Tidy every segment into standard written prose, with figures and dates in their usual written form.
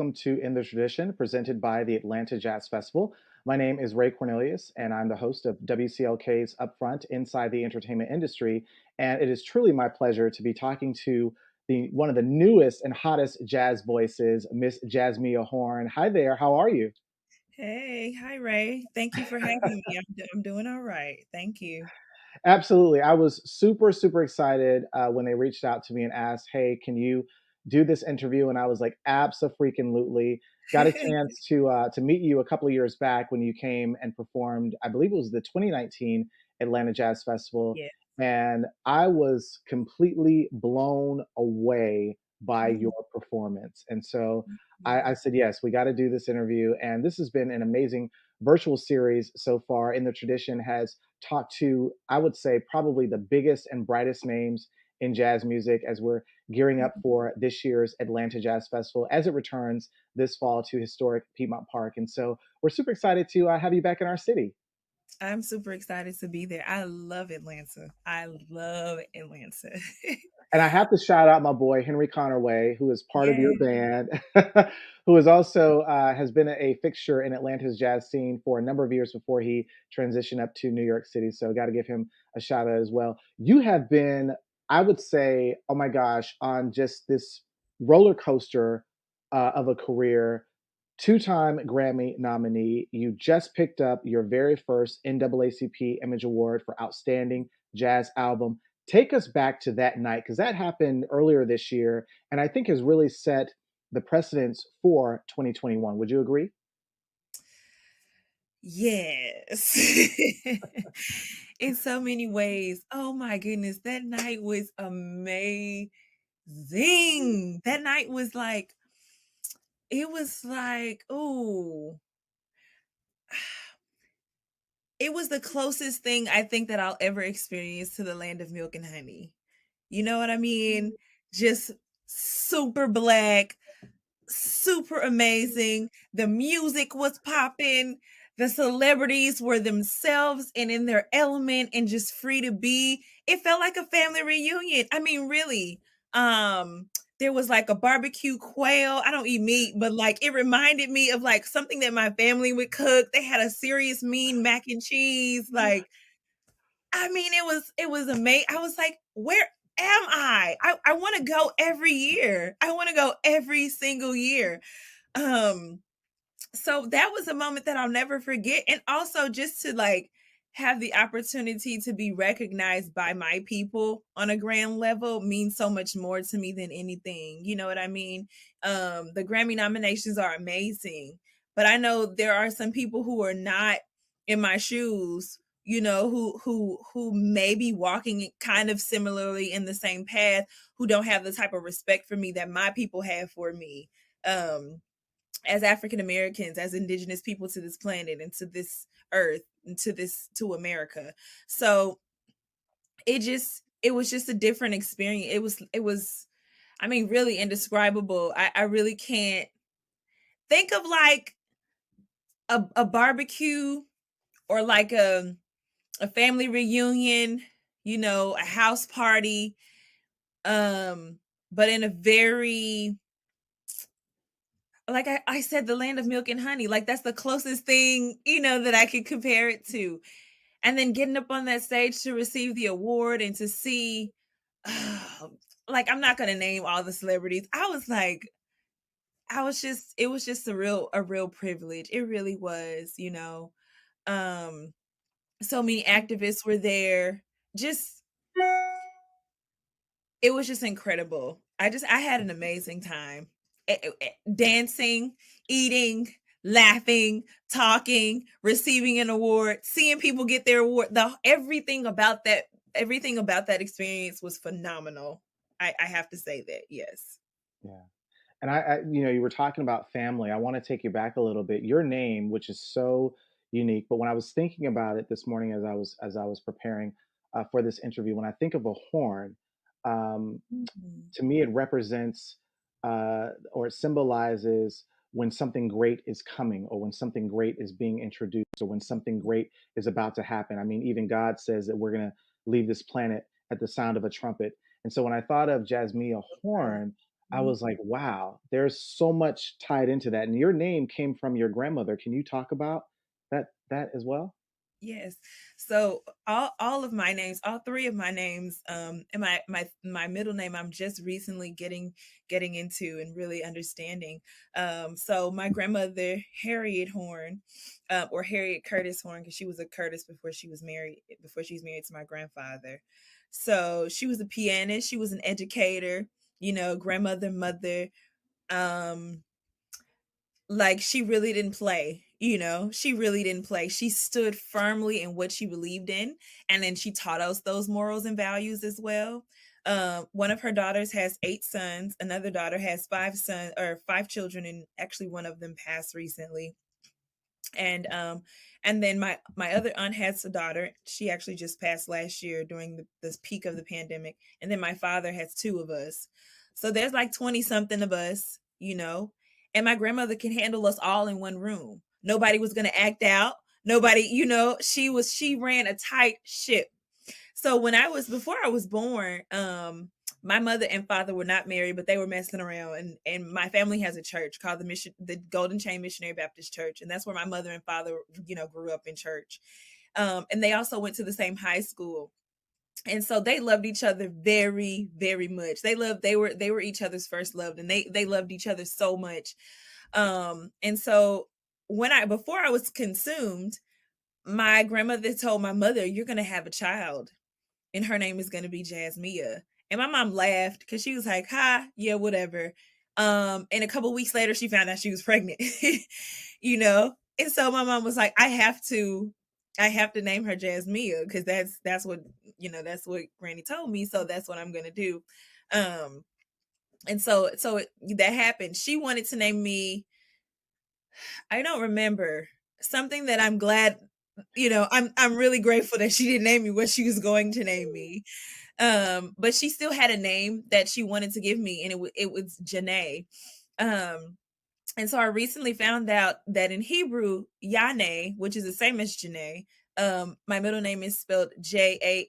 welcome to In the Tradition, presented by the Atlanta Jazz Festival. My name is Ray Cornelius, and I'm the host of WCLK's Upfront Inside the Entertainment Industry. And it is truly my pleasure to be talking to one of the newest and hottest jazz voices, Miss Jazzmeia Horn. Hi there, how are you? Hey, hi Ray. Thank you for having me. I'm doing all right. Thank you. Absolutely. I was super excited when they reached out to me and asked, "Hey, can you do this interview?" And I was like, "Abso-freaking-lutely." Got a chance to meet you a couple of years back when you came and performed. I believe it was the 2019 Atlanta Jazz Festival, Yeah. and I was completely blown away by Mhm. your performance. And so I Yeah. said, "Yes, we got to do this interview." And this has been an amazing virtual series so far. In the Tradition has talk to, I would say, probably the biggest and brightest names in jazz music as we're gearing up Mhm. for this year's Atlanta Jazz Festival as it returns this fall to historic Piedmont Park. And so we're super excited to have you back in our city. I'm super excited to be there. I love Atlanta. I love Atlanta. And I have to shout out my boy Henry Connerway, who is part of Yeah. your band, who is also has been a fixture in Atlanta's jazz scene for a number of years before he transitioned up to New York City. So, got to give him a shout out as well. You have been, I would say, oh my gosh, on just this roller coaster of a career. Two-time Grammy nominee. You just picked up your very first NAACP Image Award for Outstanding Jazz Album. Take us back to that night because that happened earlier this year and I think has really set the precedence for 2021. Would you agree? Yes. In so many ways. Oh my goodness. That night was amazing. That night was like, it was like, oh, it was the closest thing I think that I'll ever experience to the land of milk and honey. You know what I mean? Just super black, super amazing. The music was popping. The celebrities were themselves and in their element and just free to be. It felt like a family reunion. I mean, really. Um there was like a barbecue quail. I don't eat meat, but like it reminded me of like something that my family would cook. They had a serious mean mac and cheese. Like, I mean, it was amazing. I was like, where am I? I want to go every year. I want to go every single year. Um, so that was a moment that I'll never forget. And also just to like have the opportunity to be recognized by my people on a grand level means so much more to me than anything. You know what I mean? The Grammy nominations are amazing, but I know there are some people who are not in my shoes, you know, who may be walking kind of similarly in the same path, who don't have the type of respect for me that my people have for me. Um as African Americans, as indigenous people to this planet and to this earth and to America. So it was just a different experience. It was I mean really indescribable. I really can't think of like a barbecue or like a family reunion, you know, a house party, um, but in a very, like I said, the land of milk and honey. Like that's the closest thing, you know, that I could compare it to. And then getting up on that stage to receive the award and to see, like I'm not gonna name all the celebrities. It was just a real privilege. It really was, you know. Um, so many activists were there. Just it was just incredible. I had an amazing time. Dancing, eating, laughing, talking, receiving an award, seeing people get their award. The everything about that experience was phenomenal. I have to say that, yes. Yeah. And you were talking about family. I want to take you back a little bit. Your name, which is so unique, but when I was thinking about it this morning as I was preparing for this interview, when I think of a horn, um, Mhm. to me it represents or it symbolizes when something great is coming, or when something great is being introduced, or when something great is about to happen. I mean, even God says that we're going to leave this planet at the sound of a trumpet. And so when I thought of Jazzmeia Right. Horn, I Mhm. was like, wow, there's so much tied into that. And your name came from your grandmother. Can you talk about that as well? Yes. So all of my names, all three of my names, and my middle name, I'm just recently getting into and really understanding. So my grandmother Harriet Horn, or Harriet Curtis Horn, because she was a Curtis before she was married to my grandfather. So she was a pianist. She was an educator. Grandmother, mother. Um, like she really didn't play, she really didn't play. She stood firmly in what she believed in, and then she taught us those morals and values as well. One of her daughters has 8 sons, another daughter has 5 sons or 5 children, and actually one of them passed recently. And then my other aunt has a daughter. She actually just passed last year during this peak of the pandemic. And then my father has 2 of us, so there's like 20 something of us. And my grandmother can handle us all in one room. Nobody was going to act out. Nobody, she ran a tight ship. So before I was born, my mother and father were not married, but they were messing around, and my family has a church called the Golden Chain Missionary Baptist Church, and that's where my mother and father, grew up in church. And they also went to the same high school. And so they loved each other very, very much. They were each other's first love, and they loved each other so much. And so before I was consumed, my grandmother told my mother, "You're going to have a child, and her name is going to be Jazzmeia." And my mom laughed because she was like, "Ha, yeah, whatever." And a couple weeks later, she found out she was pregnant. you know. And so my mom was like, I have to name her Jazzmeia because that's what Granny told me. So that's what I'm gonna do." Um, and that happened. She wanted to name me, I don't remember, something that I'm glad, I'm really grateful that she didn't name me what she was going to name me. But she still had a name that she wanted to give me, and it was Janae. Um, and so I recently found out that in Hebrew, Yane, which is the same as Janae, my middle name is spelled Jahnea.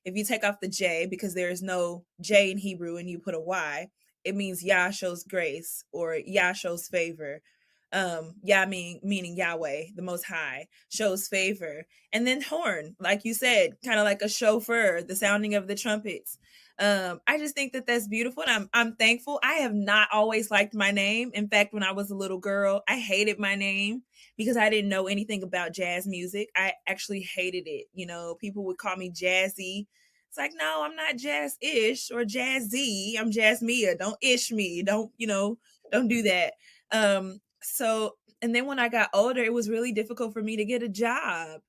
If you take off the J, because there is no J in Hebrew and you put a Y, it means Yah shows grace or Yah shows favor. Yah meaning Yahweh, the Most High, shows favor. And then horn, like you said, kind of like a chauffeur, the sounding of the trumpets. I just think that that's beautiful, and I'm thankful. I have not always liked my name. In fact, when I was a little girl, I hated my name because I didn't know anything about jazz music. I actually hated it. People would call me Jazzy. It's like, no, I'm not jazz-ish or jazzy. I'm Jazzmeia. Don't ish me. Don't do that. And then when I got older, it was really difficult for me to get a job.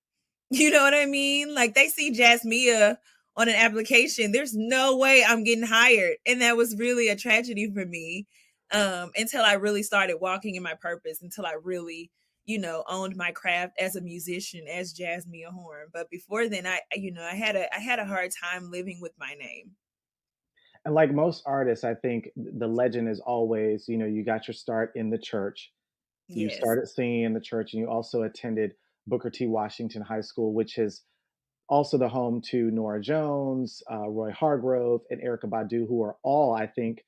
You know what I mean? Like they see Jazzmeia on an application. There's no way I'm getting hired. And that was really a tragedy for me. Until I really started walking in my purpose, until I really, owned my craft as a musician, as Jazzmeia Horn. But before then, I had a hard time living with my name. And like most artists, I think the legend is always, you got your start in the church. You Yes. started singing in the church, and you also attended Booker T. Washington High School, which is also the home to Nora Jones, Roy Hargrove, and Erica Badu, who are all, I think,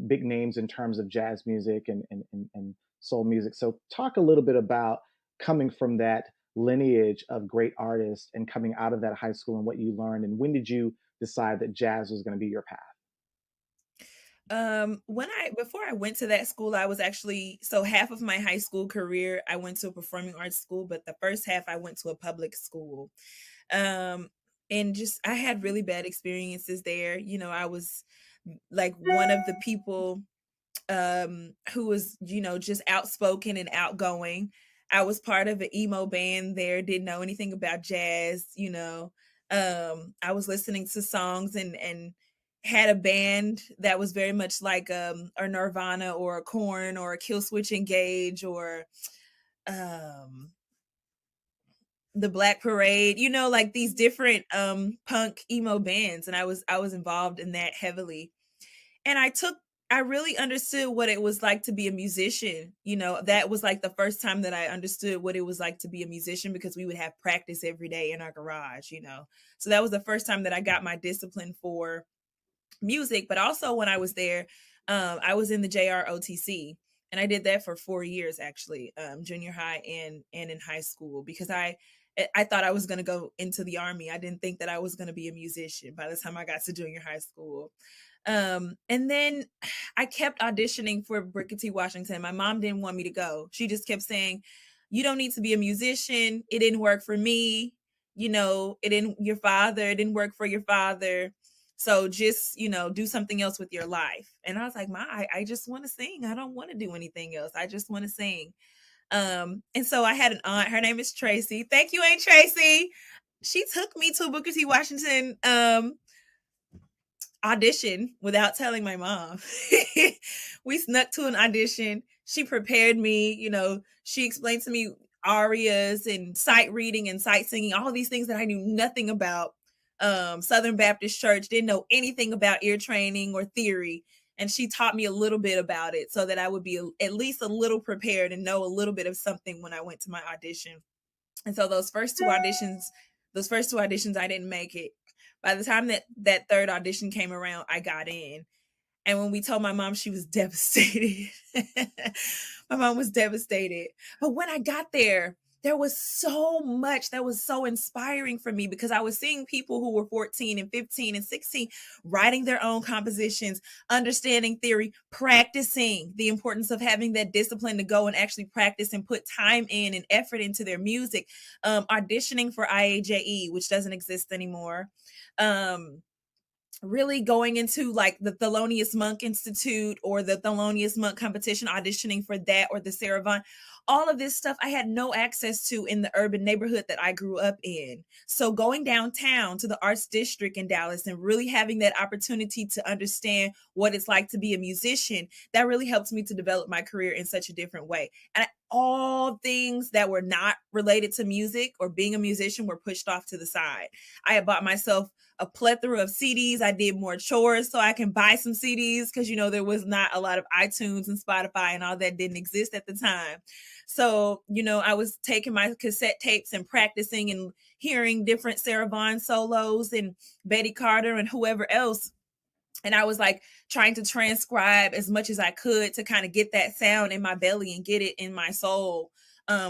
big names in terms of jazz music and soul music. So, talk a little bit about coming from that lineage of great artists and coming out of that high school and what you learned. And when did you decide that jazz was going to be your path? When I before I went to that school, I was actually so half of my high school career I went to a performing arts school, but the first half I went to a public school. Um, and just I had really bad experiences there. I was like one of the people who was, just outspoken and outgoing. I was part of an emo band there, didn't know anything about jazz. I was listening to songs and had a band that was very much like a Nirvana or a Korn or a Killswitch Engage or um the Black Parade, like these different punk emo bands, and I was involved in that heavily. And I really understood what it was like to be a musician. That was like the first time that I understood what it was like to be a musician, because we would have practice every day in our garage. So that was the first time that I got my discipline for music, but also when I was there, I was in the JROTC, and I did that for 4 years actually, junior high and in high school, because I thought I was going to go into the army. I didn't think that I was going to be a musician by the time I got to junior high school. And then I kept auditioning for Booker T. Washington. My mom didn't want me to go. She just kept saying, "You don't need to be a musician. It didn't work for me. You know, it didn't it didn't work for your father. So just, do something else with your life." And I was like, "Ma, I just want to sing. I don't want to do anything else. I just want to sing." And so I had an aunt, her name is Tracy. Thank you, Aunt Tracy. She took me to Booker T. Washington audition without telling my mom. We snuck to an audition. She prepared me, she explained to me arias and sight reading and sight singing, all these things that I knew nothing about. Southern Baptist Church, didn't know anything about ear training or theory. And she taught me a little bit about it so that I would be at least a little prepared and know a little bit of something when I went to my audition. And so those first two auditions, I didn't make it. By the time that third audition came around, I got in. And when we told my mom, she was devastated. My mom was devastated. But when I got there was so much that was so inspiring for me, because I was seeing people who were 14 and 15 and 16 writing their own compositions, understanding theory, practicing, the importance of having that discipline to go and actually practice and put time in and effort into their music, auditioning for IAJE, which doesn't exist anymore. Really going into like the Thelonious Monk Institute or the Thelonious Monk competition, auditioning for that, or the Sarah Vaughan. All of this stuff I had no access to in the urban neighborhood that I grew up in. So going downtown to the Arts District in Dallas and really having that opportunity to understand what it's like to be a musician, that really helped me to develop my career in such a different way. And all things that were not related to music or being a musician were pushed off to the side. I had bought myself a plethora of CDs. I did more chores so I can buy some CDs, because there was not a lot of iTunes and Spotify and all that didn't exist at the time. So, I was taking my cassette tapes and practicing and hearing different Sarah Vaughan solos and Betty Carter and whoever else. And I was like trying to transcribe as much as I could to kind of get that sound in my belly and get it in my soul,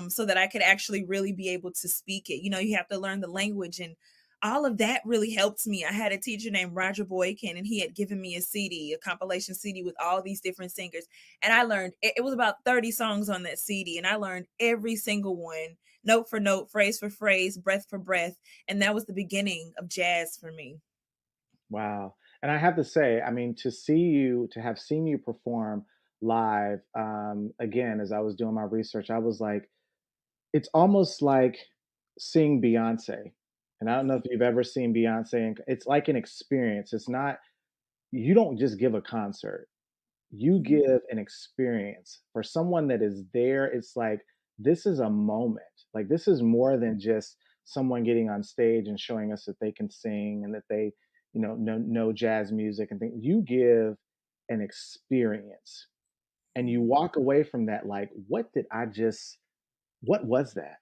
so that I could actually really be able to speak it. You have to learn the language, and all of that really helped me. I had a teacher named Roger Boykin, and he had given me a CD, a compilation CD with all these different singers. And I learned, it was about 30 songs on that CD. And I learned every single one, note for note, phrase for phrase, breath for breath. And that was the beginning of jazz for me. Wow. And I have to say, I mean, to have seen you perform live, again, as I was doing my research, I was like, it's almost like seeing Beyonce. And I don't know if you've ever seen Beyonce, and it's like an experience. It's not, you don't just give a concert, you Mhm. give an experience. For someone that is there, it's like, this is a moment. Like, this is more than just someone getting on stage and showing us that they can sing and that they, know jazz music and things. You give an experience, and you walk away from that like, what was that?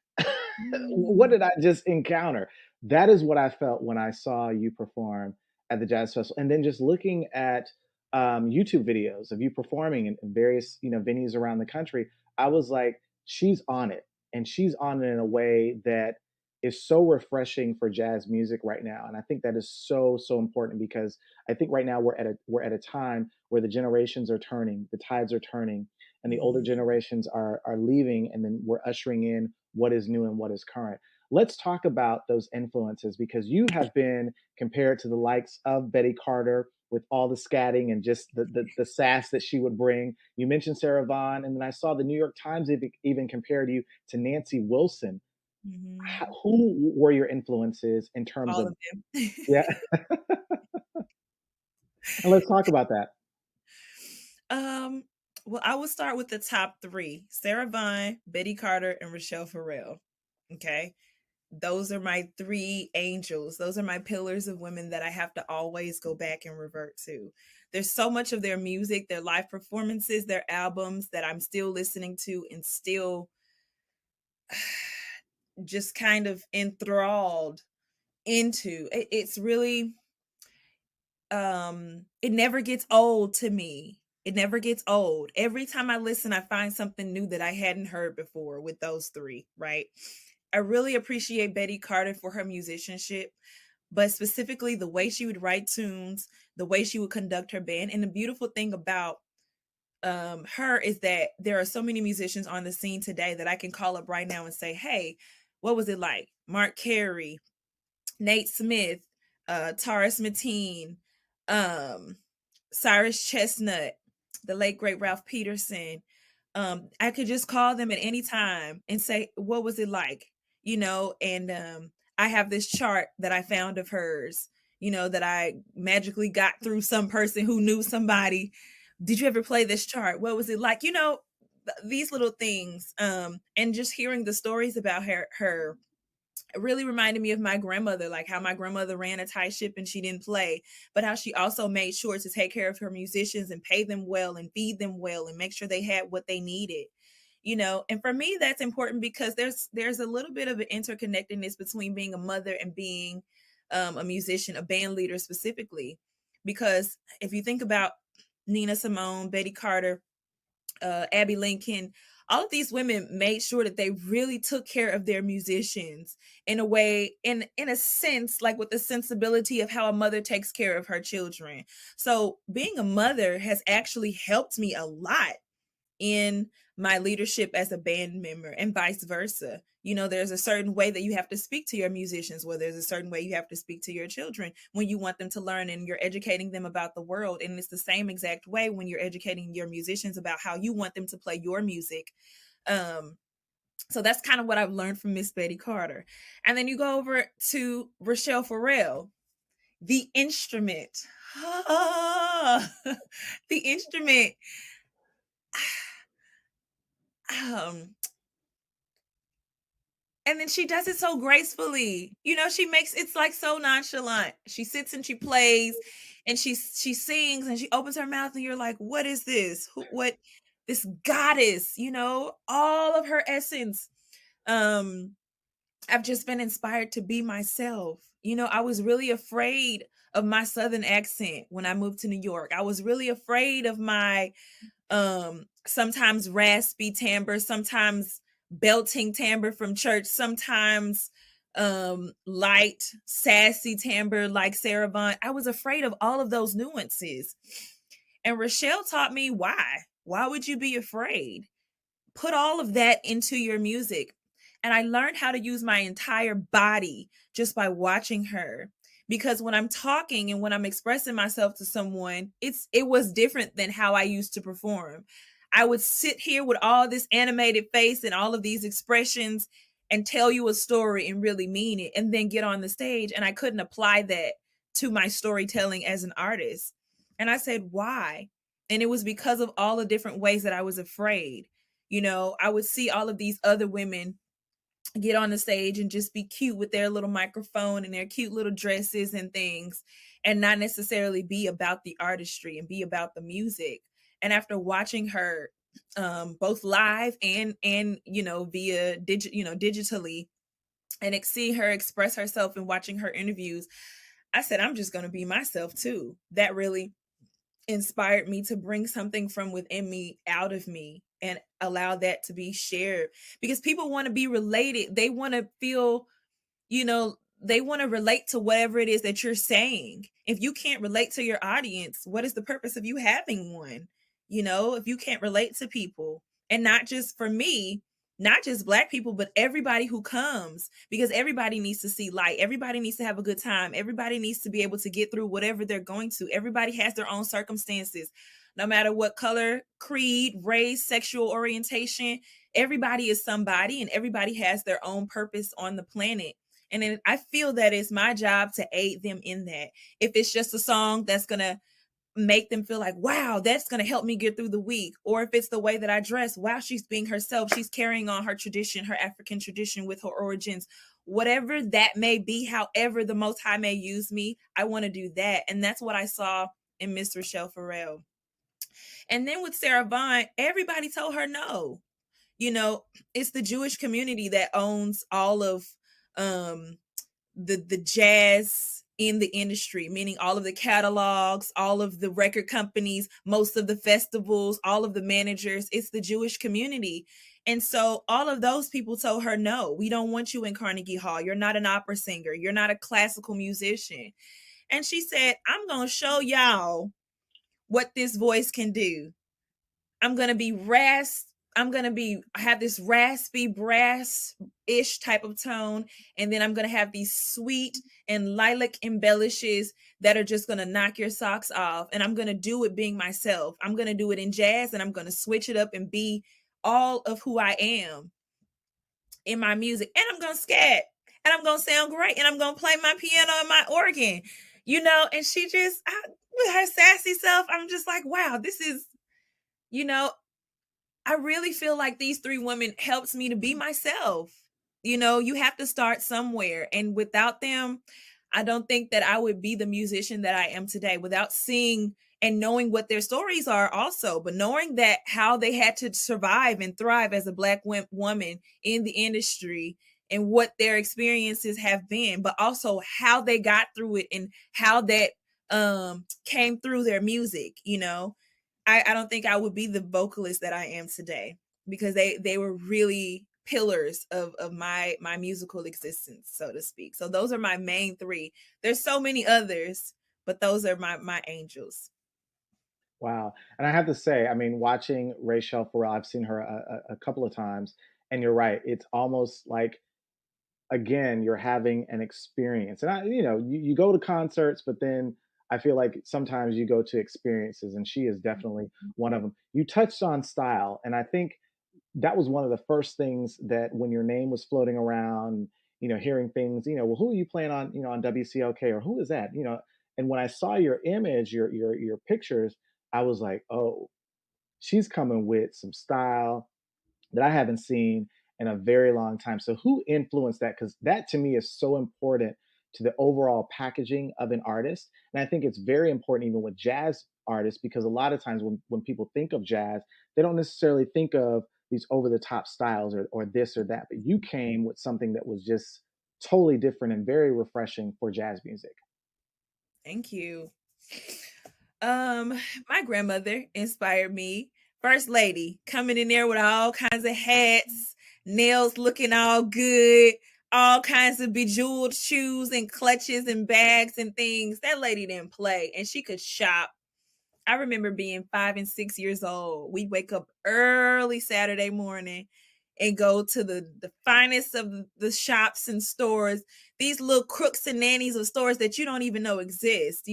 What Mm. did I just encounter? That is what I felt when I saw you perform at the Jazz Festival. And then just looking at YouTube videos of you performing in various, venues around the country, I was like, she's on it. And she's on it in a way that is so refreshing for jazz music right now. And I think that is so, so important, because I think right now we're at a time where the generations are turning, the tides are turning, and the older Mhm. generations are leaving, and then we're ushering in what is new and what is current. Let's talk about those influences, because you have been compared to the likes of Betty Carter with all the scatting and just the sass that she would bring. You mentioned Sarah Vaughan, and then I saw the New York Times even compared you to Nancy Wilson. Mhm. Who were your influences in terms All of, of them. yeah? And let's talk about that. Um, well, I will start with the top three: Sarah Vaughan, Betty Carter, and Rochelle Farrell. Okay. Those are my three angels. Those are my pillars of women that I have to always go back and revert to. There's so much of their music, their live performances, their albums that I'm still listening to and still just kind of enthralled into. It's really, it never gets old to me. It never gets old. Every time I listen, I find something new that I hadn't heard before with those three, right? I really appreciate Betty Carter for her musicianship, but specifically the way she would write tunes, the way she would conduct her band. And the beautiful thing about her is that there are so many musicians on the scene today that I can call up right now and say, hey, what was it like? Mark Carey, Nate Smith, Taurus Mateen, um, Cyrus Chestnut, the late great Ralph Peterson. I could just call them at any time and say, what was it like? You know, and I have this chart that I found of hers, you know, that I magically got through some person who knew somebody. Did you ever play this chart? What was it like? You know, these little things. And just hearing the stories about her it really reminded me of my grandmother, like how my grandmother ran a tight ship and she didn't play, but how she also made sure to take care of her musicians and pay them well and feed them well and make sure they had what they needed. You know, and for me that's important because there's a little bit of an interconnectedness between being a mother and being a musician, a band leader specifically. Because if you think about Nina Simone, Betty Carter, Abby Lincoln, all of these women made sure that they really took care of their musicians in a way, in a sense, like with the sensibility of how a mother takes care of her children. So being a mother has actually helped me a lot in my leadership as a band member and vice versa. You know, there's a certain way that you have to speak to your musicians, where there's a certain way you have to speak to your children when you want them to learn and you're educating them about the world. And it's the same exact way when you're educating your musicians about how you want them to play your music. Um, so that's kind of what I've learned from Miss Betty Carter. And then you go over to Rochelle Farrell, the instrument. The instrument. Um, and then she does it so gracefully. You know, she makes it's like so nonchalant. She sits and she plays and she sings and she opens her mouth and you're like, what is this? What this goddess, you know, all of her essence. Um, I've just been inspired to be myself. You know, I was really afraid of my southern accent when I moved to New York. I was really afraid of my sometimes raspy timbre, sometimes belting timbre from church, sometimes light sassy timbre like Sarah Vaughan. I was afraid of all of those nuances, and Rochelle taught me why would you be afraid? Put all of that into your music. And I learned how to use my entire body just by watching her. Because when I'm talking and when I'm expressing myself to someone, it was different than how I used to perform. I would sit here with all this animated face and all of these expressions and tell you a story and really mean it, and then get on the stage and I couldn't apply that to my storytelling as an artist. And I said, why? And it was because of all the different ways that I was afraid. You know, I would see all of these other women get on the stage and just be cute with their little microphone and their cute little dresses and things, and not necessarily be about the artistry and be about the music. And after watching her both live and you know via digitally, and seeing her express herself and watching her interviews, I said, I'm just going to be myself too. That really inspired me to bring something from within me out of me and allow that to be shared, because people want to be related. They want to feel, you know, they want to relate to whatever it is that you're saying. If you can't relate to your audience, what is the purpose of you having one? You know, if you can't relate to people, and not just for me, not just Black people, but everybody who comes, because everybody needs to see light. Everybody needs to have a good time. Everybody needs to be able to get through whatever they're going to. Everybody has their own circumstances, no matter what color, creed, race, sexual orientation. Everybody is somebody, and everybody has their own purpose on the planet. And then I feel that it's my job to aid them in that. If it's just a song that's going to make them feel like, wow, that's going to help me get through the week. Or if it's the way that I dress, wow, she's being herself. She's carrying on her tradition, her African tradition with her origins. Whatever that may be, however the Most High may use me, I want to do that. And that's what I saw in Miss Rochelle Farrell. And then with Sarah Vaughan, everybody told her no. You know, it's the Jewish community that owns all of the jazz in the industry, meaning all of the catalogs, all of the record companies, most of the festivals, all of the managers. It's the Jewish community. And so all of those people told her, no, we don't want you in Carnegie Hall. You're not an opera singer. You're not a classical musician. And she said, I'm going to show y'all what this voice can do. I'm going to be have this raspy brass-ish type of tone. And then I'm going to have these sweet and lilac embellishes that are just going to knock your socks off. And I'm going to do it being myself. I'm going to do it in jazz, and I'm going to switch it up and be all of who I am in my music. And I'm going to scat, and I'm going to sound great, and I'm going to play my piano and my organ, and she just, with her sassy self, I'm just like, wow, this is, I really feel like these three women helps me to be myself. You have to start somewhere. And without them, I don't think that I would be the musician that I am today, without seeing and knowing what their stories are also, but knowing that how they had to survive and thrive as a Black woman in the industry, and what their experiences have been, but also how they got through it and how that came through their music. I don't think I would be the vocalist that I am today, because they were really pillars of my musical existence, so to speak. So those are my main three. There's so many others, but those are my angels. Wow. And I have to say, I mean, watching Rachel Farrell, I've seen her a couple of times, and you're right. It's almost like, again, you're having an experience. And you go to concerts, but then I feel like sometimes you go to experiences, and she is definitely one of them. You touched on style, and I think that was one of the first things that, when your name was floating around, hearing things, well, who are you playing on, on WCLK, or who is that, and when I saw your image, your pictures, I was like, oh, she's coming with some style that I haven't seen in a very long time. So who influenced that? Because that to me is so important to the overall packaging of an artist. And I think it's very important even with jazz artists, because a lot of times when people think of jazz, they don't necessarily think of these over the top styles, or this or that. But you came with something that was just totally different and very refreshing for jazz music. Thank you. My grandmother inspired me. First lady, coming in there with all kinds of hats, nails looking all good, all kinds of bejeweled shoes and clutches and bags and things. That lady didn't play, and she could shop. I remember being 5 and 6 years old. We'd wake up early Saturday morning and go to the finest of the shops and stores, these little crooks and nannies of stores that you don't even know exist,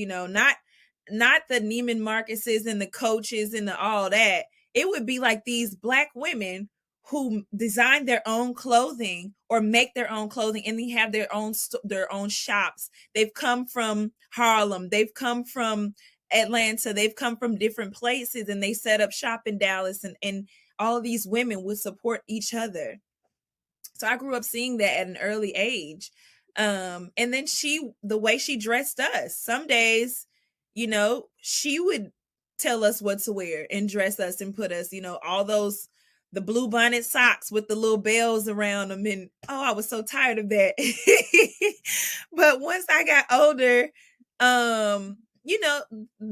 not the Neiman Marcuses and the Coaches and all that. It would be like these Black women who design their own clothing or make their own clothing, and they have their own shops. They've come from Harlem. They've come from Atlanta. They've come from different places, and they set up shop in Dallas, and all of these women would support each other. So I grew up seeing that at an early age. And then the way she dressed us, some days, she would tell us what to wear and dress us and put us, all those, the blue bonnet socks with the little bells around them. And I was so tired of that. But once I got older,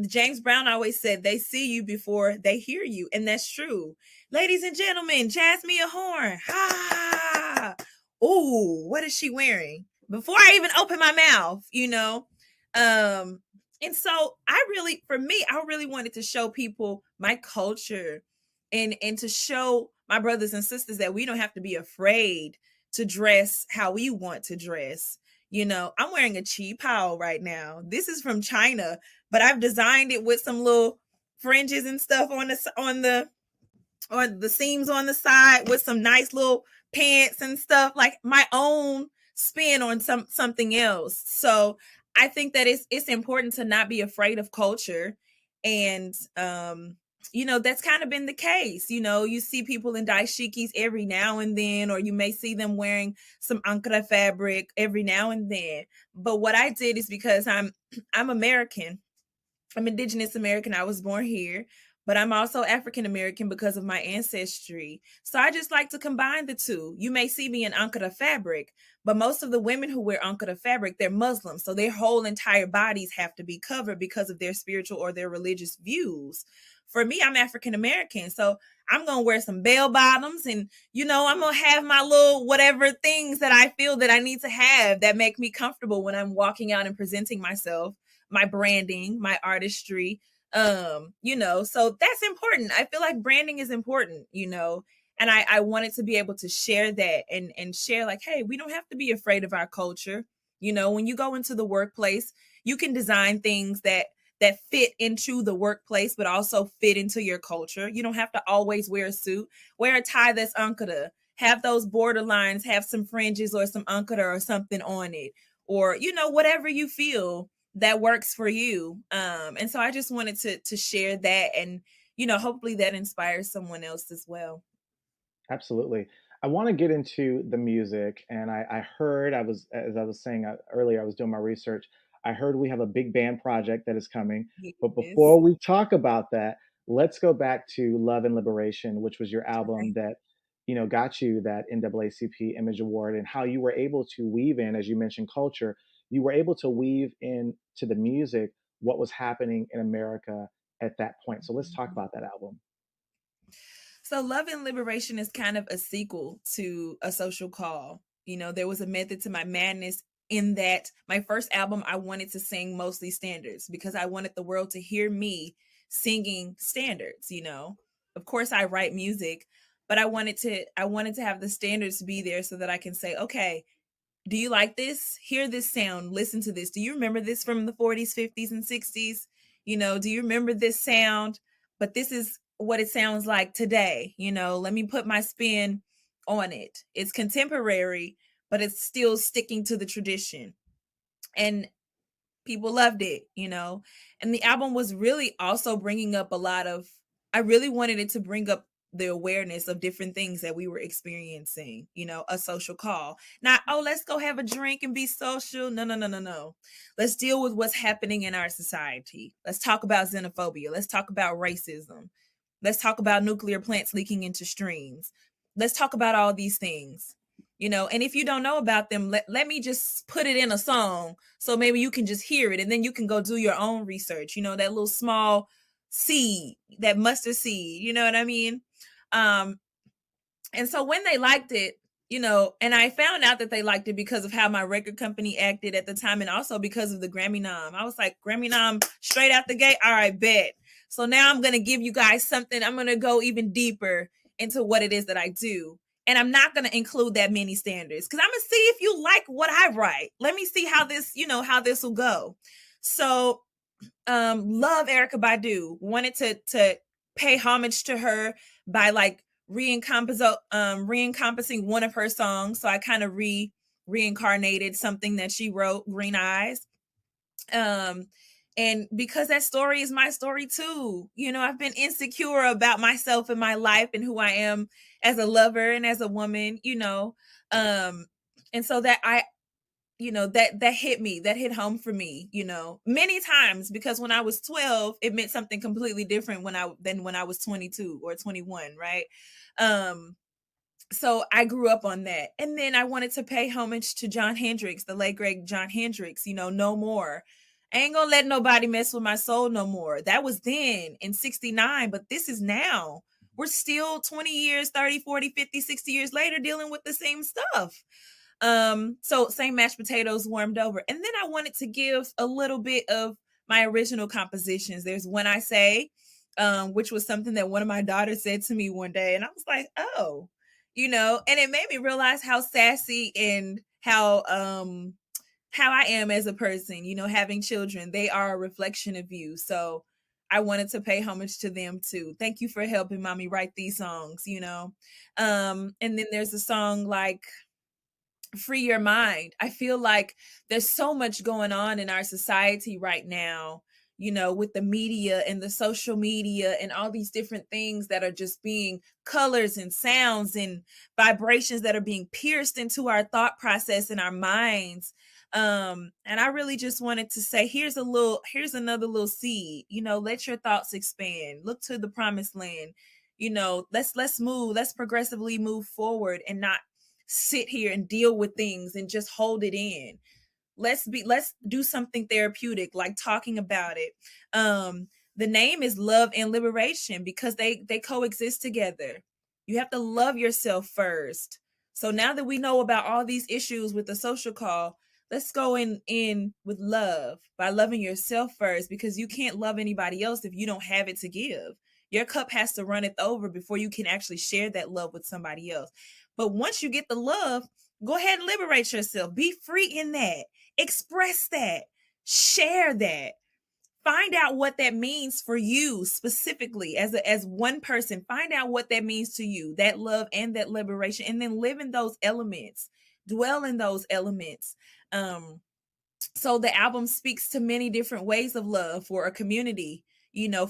James Brown always said, they see you before they hear you. And that's true. Ladies and gentlemen, Jazzmeia Horn. Ha! Oh, what is she wearing? Before I even open my mouth, And so I really wanted to show people my culture, and to show my brothers and sisters that we don't have to be afraid to dress how we want to dress. I'm wearing a qipao right now. This is from China, but I've designed it with some little fringes and stuff on the seams on the side, with some nice little pants and stuff, like my own spin on something else. So I think that it's important to not be afraid of culture. And that's kind of been the case. You see people in dashikis every now and then, or you may see them wearing some ankara fabric every now and then. But what I did is, because I'm American, I'm Indigenous American, I was born here, but I'm also African American because of my ancestry. So I just like to combine the two. You may see me in Ankara fabric, but most of the women who wear Ankara fabric, they're Muslim. So their whole entire bodies have to be covered because of their spiritual or their religious views. For me, I'm African American. So I'm going to wear some bell bottoms and, I'm going to have my little whatever things that I feel that I need to have that make me comfortable when I'm walking out and presenting myself, my branding, my artistry. So that's important. I feel like branding is important, and I wanted to be able to share that and share like, hey, we don't have to be afraid of our culture. When you go into the workplace, you can design things that fit into the workplace, but also fit into your culture. You don't have to always wear a suit. Wear a tie that's Ankara. Have those borderlines, have some fringes or some Ankara or something on it. Or, whatever you feel that works for you. And so I just wanted to share that, and, hopefully that inspires someone else as well. Absolutely. I want to get into the music, and I heard as I was saying earlier, I was doing my research. I heard we have a big band project that is coming, but Yes. before we talk about that, let's go back to Love and Liberation, which was your album Okay. that got you that NAACP Image Award, and how you were able to weave in, as you mentioned, culture. You were able to weave in to the music what was happening in America at that point. So let's talk about that album. So Love and Liberation is kind of a sequel to A Social Call. There was a method to my madness in that my first album, I wanted to sing mostly standards because I wanted the world to hear me singing standards. Of course I write music, but I wanted to have the standards be there so that I can say, okay, do you like this? Hear this sound. Listen to this. Do you remember this from the 40s, 50s, and 60s? Do you remember this sound? But this is what it sounds like today. Let me put my spin on it. It's contemporary, but it's still sticking to the tradition. And people loved it. And the album was really also bringing up a lot of, I really wanted it to bring up the awareness of different things that we were experiencing, a social call. Not, oh, let's go have a drink and be social. No, no, no, no, no. Let's deal with what's happening in our society. Let's talk about xenophobia. Let's talk about racism. Let's talk about nuclear plants leaking into streams. Let's talk about all these things. And if you don't know about them, let me just put it in a song so maybe you can just hear it and then you can go do your own research, that little small seed, that mustard seed, you know what I mean? And so when they liked it, and I found out that they liked it because of how my record company acted at the time, and also because of the Grammy nom. I was like, Grammy nom straight out the gate. All right, bet. So now I'm going to give you guys something. I'm going to go even deeper into what it is that I do. And I'm not going to include that many standards because I'm going to see if you like what I write. Let me see how this will go. So love Erykah Badu. Wanted to pay homage to her by like reencompassing one of her songs. So I kind of reincarnated something that she wrote, Green Eyes. And because that story is my story too. I've been insecure about myself and my life and who I am as a lover and as a woman. And so that that hit me, that hit home for me, many times, because when I was 12, it meant something completely different than when I was 22 or 21, right? So I grew up on that. And then I wanted to pay homage to John Hendricks, the late great John Hendricks, no more. I ain't gonna let nobody mess with my soul no more. That was then in 69, but this is now. We're still 20 years, 30, 40, 50, 60 years later dealing with the same stuff. So same mashed potatoes warmed over. And then I wanted to give a little bit of my original compositions. There's When I Say, which was something that one of my daughters said to me one day. And I was like, oh, and it made me realize how sassy and how I am as a person, having children. They are a reflection of you. So I wanted to pay homage to them too. Thank you for helping mommy write these songs. And then there's a song like Free Your Mind. I feel like there's so much going on in our society right now, with the media and the social media and all these different things that are just being colors and sounds and vibrations that are being pierced into our thought process and our minds. And I really just wanted to say, here's another little seed. Let your thoughts expand. Look to the promised land. Let's progressively move forward and not sit here and deal with things and just hold it in. Let's do something therapeutic, like talking about it. The name is Love and Liberation because they coexist together. You have to love yourself first. So now that we know about all these issues with the social call, let's go in with love by loving yourself first, because you can't love anybody else if you don't have it to give. Your cup has to run it over before you can actually share that love with somebody else. But once you get the love, go ahead and liberate yourself. Be free in that. Express that. Share that. Find out what that means for you specifically as one person. Find out what that means to you, that love and that liberation, and then live in those elements. Dwell in those elements. So the album speaks to many different ways of love for a community,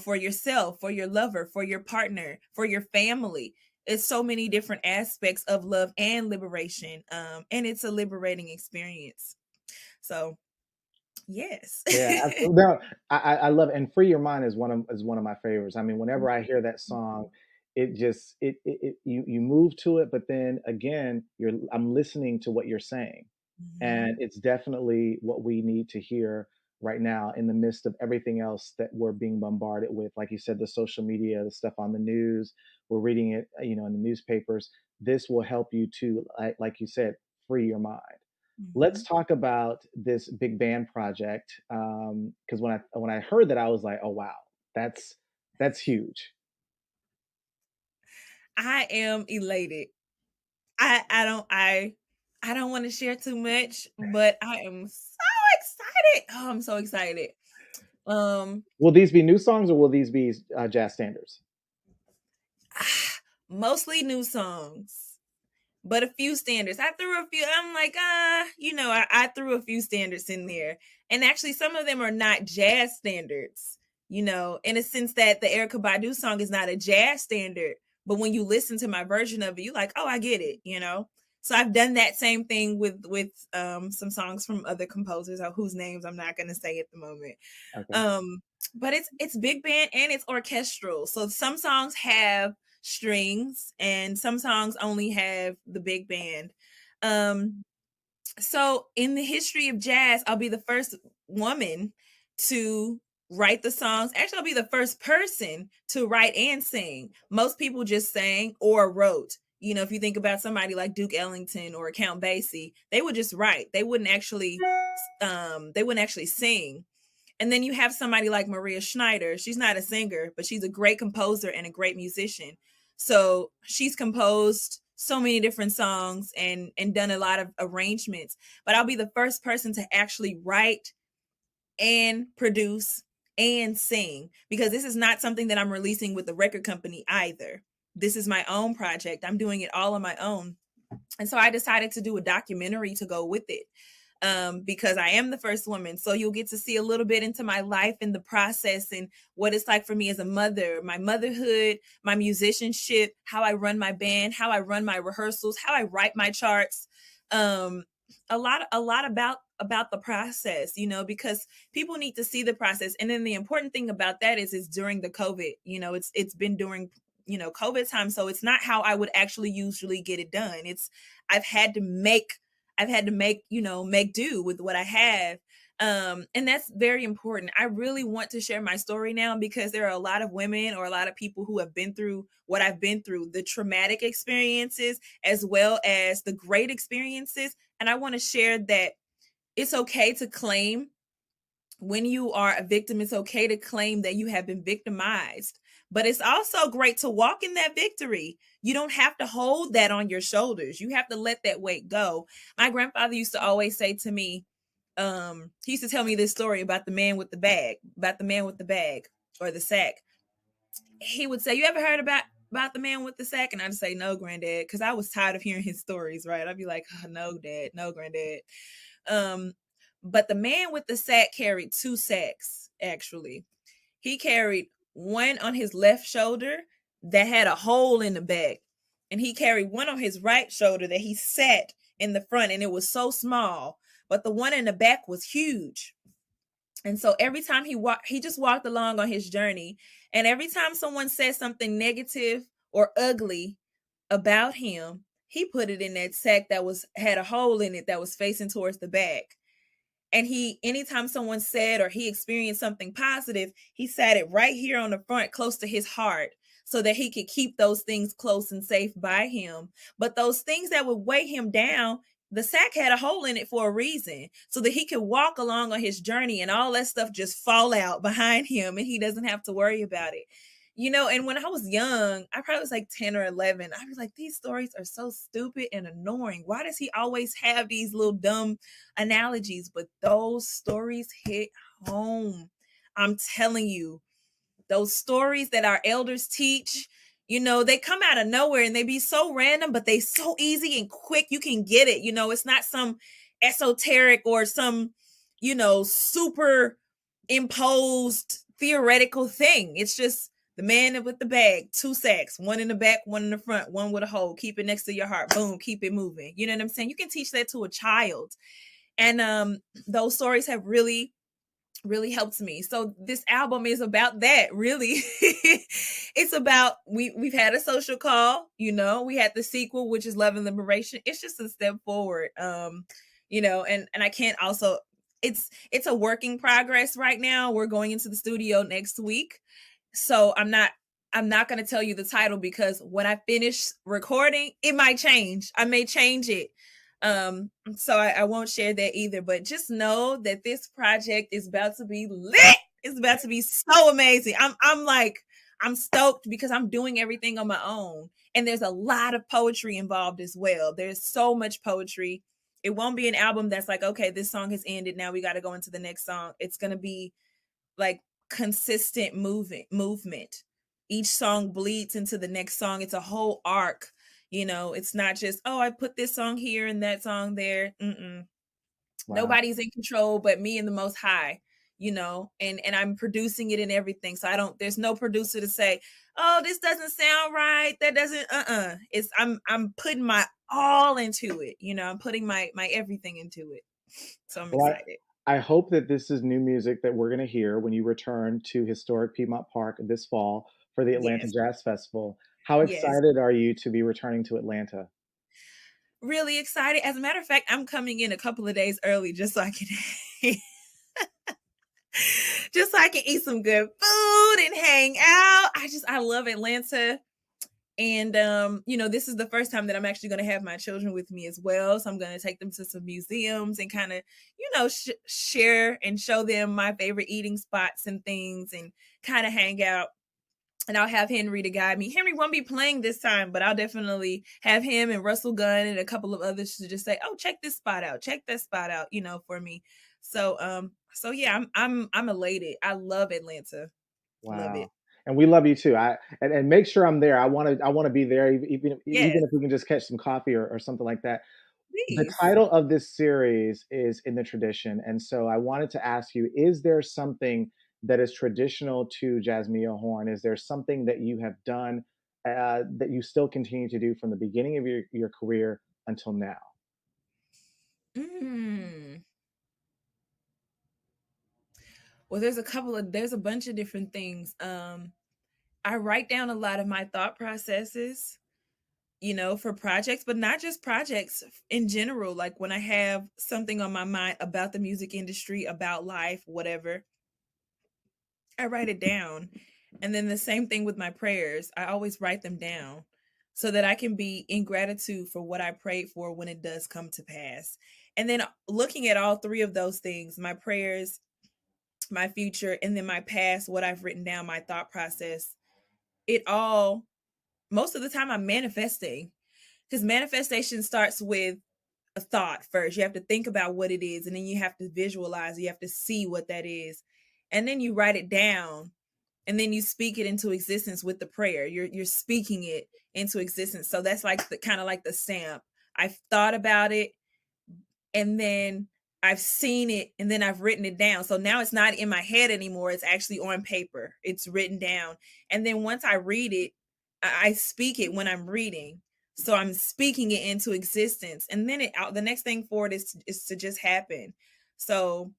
for yourself, for your lover, for your partner, for your family. It's so many different aspects of love and liberation. And it's a liberating experience. So yes. Yeah, absolutely. No, I love it. And "Free Your Mind" is one of my favorites. I mean, whenever I hear that song, it just you move to it, but then again, I'm listening to what you're saying. Mhm. And it's definitely what we need to hear right now in the midst of everything else that we're being bombarded with. Like you said, the social media, the stuff on the news, we're reading it, in the newspapers. This will help you to, like you said, free your mind. Let's Mhm. talk about this big band project. Because when I heard that, I was like, oh wow, that's huge. I am elated. I don't want to share too much, but I am so excited. Oh, I'm so excited. Um Will these be new songs or will these be jazz standards? Mostly new songs, but a few standards. I threw a few. I'm like, I threw a few standards in there, and actually, some of them are not jazz standards. In a sense that the Erykah Badu song is not a jazz standard, but when you listen to my version of it, you're like, oh, I get it. So I've done that same thing with some songs from other composers, whose names I'm not going to say at the moment. Okay. Um, but it's big band and it's orchestral. So some songs have strings and some songs only have the big band. Um, so in the history of jazz, I'll be the first woman to write the songs. Actually, I'll be the first person to write and sing. Most people just sang or wrote. If you think about somebody like Duke Ellington or Count Basie, they would just write. They wouldn't actually sing. And then you have somebody like Maria Schneider. She's not a singer, but she's a great composer and a great musician. So she's composed so many different songs and done a lot of arrangements. But I'll be the first person to actually write and produce and sing, because this is not something that I'm releasing with the record company either. This is my own project. I'm doing it all on my own. And so I decided to do a documentary to go with it, because I am the first woman. So you'll get to see a little bit into my life and the process and what it's like for me as a mother, my motherhood, my musicianship, how I run my band, how I run my rehearsals, how I write my charts. Um, a lot about the process, because people need to see the process. And then the important thing about that is it's during the COVID. It's been during COVID time, so it's not how I would actually usually get it done. I've had to make make do with what I have. And that's very important. I really want to share my story now, because there are a lot of women or a lot of people who have been through what I've been through, the traumatic experiences as well as the great experiences. And I want to share that it's okay to claim when you are a victim. It's okay to claim that you have been victimized, but it's also great to walk in that victory. You don't have to hold that on your shoulders. You have to let that weight go. My grandfather used to always say to me, he used to tell me this story about the man with the bag or the sack. He would say, "You ever heard about the man with the sack?" And I'd say, "No, granddad," because I was tired of hearing his stories, right? I'd be like, oh, "No, dad, no, granddad." Um, but the man with the sack carried two sacks, actually. He carried one on his left shoulder that had a hole in the back, and he carried one on his right shoulder that he sat in the front, and it was so small. but the one in the back was huge. And so every time he just walked along on his journey. And every time someone said something negative or ugly about him, he put it in that sack that had a hole in it that was facing towards the back. And anytime someone said or he experienced something positive, he sat it right here on the front, close to his heart, so that he could keep those things close and safe by him. But those things that would weigh him down, the sack had a hole in it for a reason, so that he could walk along on his journey and all that stuff just fall out behind him and he doesn't have to worry about it. And when I was young, I probably was like 10 or 11, I was like, these stories are so stupid and annoying. Why does he always have these little dumb analogies? But those stories hit home. I'm telling you, those stories that our elders teach, they come out of nowhere and they be so random, but they so easy and quick. You can get it. It's not some esoteric or some, super imposed theoretical thing. It's just the man with the bag, 2 sacks, one in the back, one in the front, one with a hole. Keep it next to your heart. Boom, keep it moving. You know what I'm saying? You can teach that to a child. And those stories have really, really helped me. So this album is about that, really. It's about, we've had a social call, we had the sequel, which is Love and Liberation. It's just a step forward. And I can't also, it's a work in progress right now. We're going into the studio next week. So I'm not going to tell you the title, because when I finish recording, it might change. I may change it. So I won't share that either, but just know that this project is about to be lit. It's about to be so amazing. I'm stoked because I'm doing everything on my own. And there's a lot of poetry involved as well. There's so much poetry. It won't be an album that's like, okay, this song has ended, now we got to go into the next song. It's going to be like consistent movement. Each song bleeds into the next song. It's a whole arc. It's not just, oh, I put this song here and that song there. Wow. Nobody's in control but me and the Most High, and I'm producing it and everything. So there's no producer to say, oh, this doesn't sound right. That doesn't, it's, I'm putting my all into it. I'm putting my everything into it. So I'm excited. I hope that this is new music that we're going to hear when you return to historic Piedmont Park this fall for the Atlanta Jazz Festival. How excited are you to be returning to Atlanta? Really excited. As a matter of fact, I'm coming in a couple of days early just so I can eat some good food and hang out. I love Atlanta. And, this is the first time that I'm actually going to have my children with me as well. So I'm going to take them to some museums and kind of, share and show them my favorite eating spots and things and kind of hang out. And I'll have Henry to guide me. Henry won't be playing this time, but I'll definitely have him and Russell Gunn and a couple of others to just say, oh, check this spot out, check that spot out, for me. So yeah, I'm elated. I love Atlanta. Wow. Love it. And we love you too. And make sure I'm there. I want to be there, even if we can just catch some coffee or something like that. Please. The title of this series is In the Tradition. And so I wanted to ask you, is there something that is traditional to Jazzmeia Horn? Is there something that you have done that you still continue to do from the beginning of your career until now? Well, there's a bunch of different things. I write down a lot of my thought processes, for projects, but not just projects in general. Like when I have something on my mind about the music industry, about life, whatever, I write it down. And then the same thing with my prayers. I always write them down so that I can be in gratitude for what I prayed for when it does come to pass. And then looking at all three of those things, my prayers, my future, and then my past, what I've written down, my thought process, most of the time I'm manifesting, because manifestation starts with a thought first. You have to think about what it is, and then you have to visualize, you have to see what that is. And then you write it down, and then you speak it into existence with the prayer. You're speaking it into existence. So that's like kind of like the stamp. I've thought about it, and then I've seen it, and then I've written it down. So now it's not in my head anymore. It's actually on paper. It's written down. And then once I read it, I speak it when I'm reading. So I'm speaking it into existence, and then the next thing for it is to just happen. So,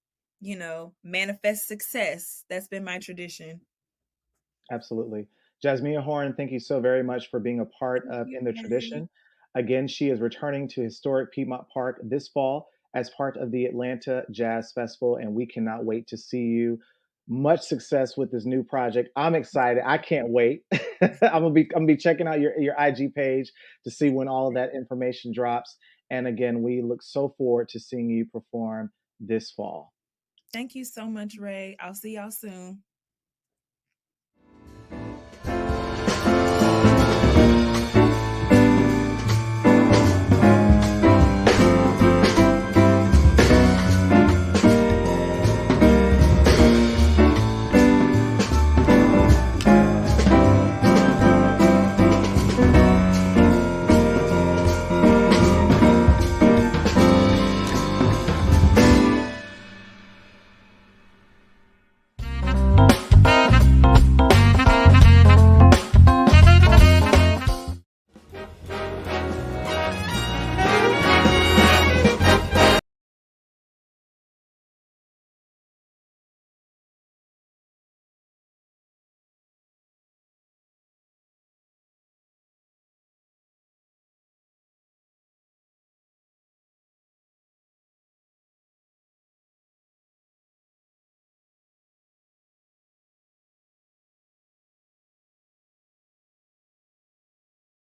manifest success. That's been my tradition. Absolutely. Jazzmeia Horn, thank you so very much for being a part Thank of you, In the Ray. Tradition. Again, she is returning to historic Piedmont Park this fall as part of the Atlanta Jazz Festival, and we cannot wait to see you. Much success with this new project. I'm excited. I can't wait. I'm gonna be checking out your IG page to see when all of that information drops. And again, we look so forward to seeing you perform this fall. Thank you so much, Ray. I'll see y'all soon.